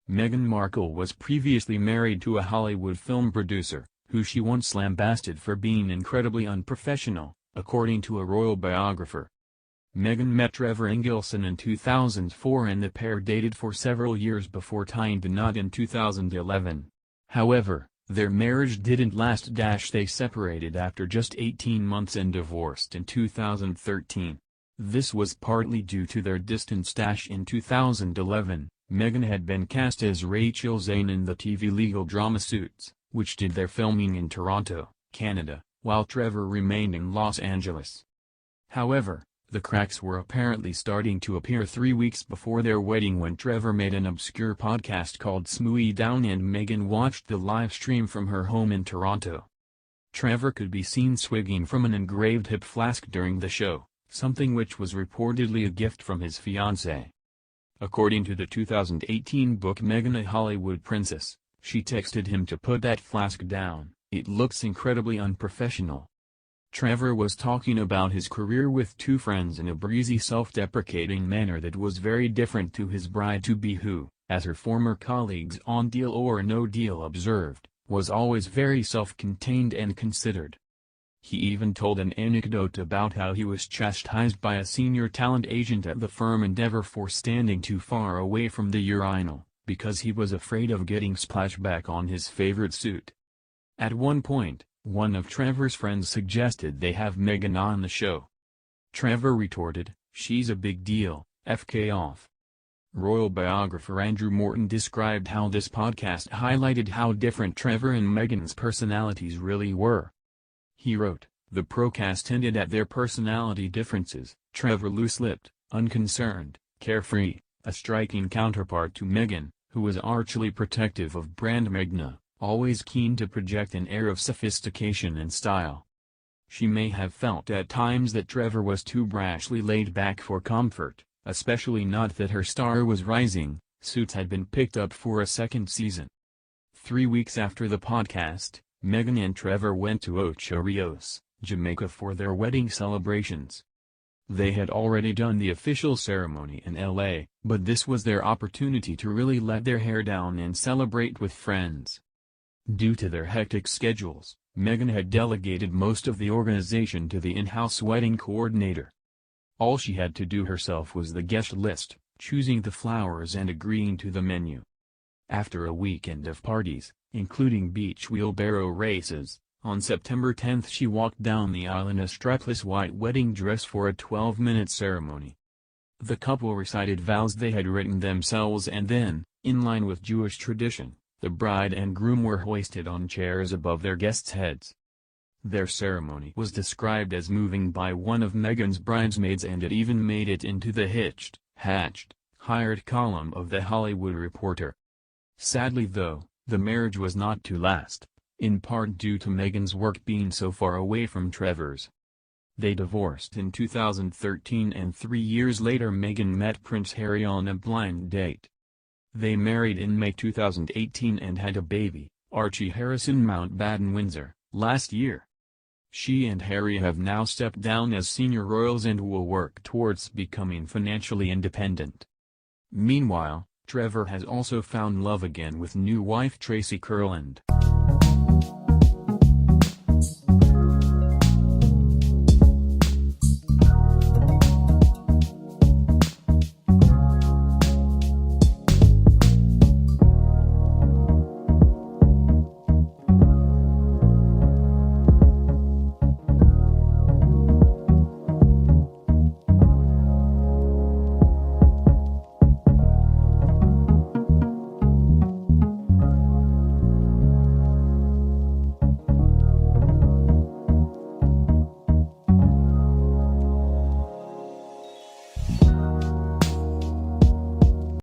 Meghan Markle was previously married to a Hollywood film producer, who she once lambasted for being incredibly unprofessional, according to a royal biographer. Meghan met Trevor Engelson in 2004 and the pair dated for several years before tying the knot in 2011. However, their marriage didn't last. They separated after just 18 months and divorced in 2013. This was partly due to their distance. In 2011, Meghan had been cast as Rachel Zane in the TV legal drama Suits, which did their filming in Toronto, Canada, while Trevor remained in Los Angeles. However, the cracks were apparently starting to appear 3 weeks before their wedding when Trevor made an obscure podcast called Smoothie Down and Meghan watched the live stream from her home in Toronto. Trevor could be seen swigging from an engraved hip flask during the show, something which was reportedly a gift from his fiancée. According to the 2018 book Meghan, a Hollywood Princess, she texted him to put that flask down. It looks incredibly unprofessional. Trevor was talking about his career with two friends in a breezy self-deprecating manner that was very different to his bride-to-be who, as her former colleagues on Deal or No Deal observed, was always very self-contained and considered. He even told an anecdote about how he was chastised by a senior talent agent at the firm Endeavor for standing too far away from the urinal, because he was afraid of getting splashback on his favorite suit. At one point, one of Trevor's friends suggested they have Meghan on the show. Trevor retorted, "She's a big deal, FK off." Royal biographer Andrew Morton described how this podcast highlighted how different Trevor and Meghan's personalities really were. He wrote, "The procast hinted at their personality differences, Trevor loose-lipped, unconcerned, carefree, a striking counterpart to Meghan, who was archly protective of brand Megna, always keen to project an air of sophistication and style. She may have felt at times that Trevor was too brashly laid back for comfort, especially not that her star was rising. Suits had been picked up for a second season." 3 weeks after the podcast, Meghan and Trevor went to Ocho Rios, Jamaica for their wedding celebrations. They had already done the official ceremony in LA, but this was their opportunity to really let their hair down and celebrate with friends. Due to their hectic schedules, Meghan had delegated most of the organization to the in-house wedding coordinator. All she had to do herself was the guest list, choosing the flowers and agreeing to the menu. After a weekend of parties, including beach wheelbarrow races, on September 10 she walked down the aisle in a strapless white wedding dress for a 12-minute ceremony. The couple recited vows they had written themselves and then, in line with Jewish tradition, the bride and groom were hoisted on chairs above their guests' heads. Their ceremony was described as moving by one of Meghan's bridesmaids and it even made it into the hatched, hired column of The Hollywood Reporter. Sadly though, the marriage was not to last, in part due to Meghan's work being so far away from Trevor's. They divorced in 2013 and 3 years later Meghan met Prince Harry on a blind date. They married in May 2018 and had a baby, Archie Harrison Mountbatten Windsor, last year. She and Harry have now stepped down as senior royals and will work towards becoming financially independent. Meanwhile, Trevor has also found love again with new wife Tracy Kurland.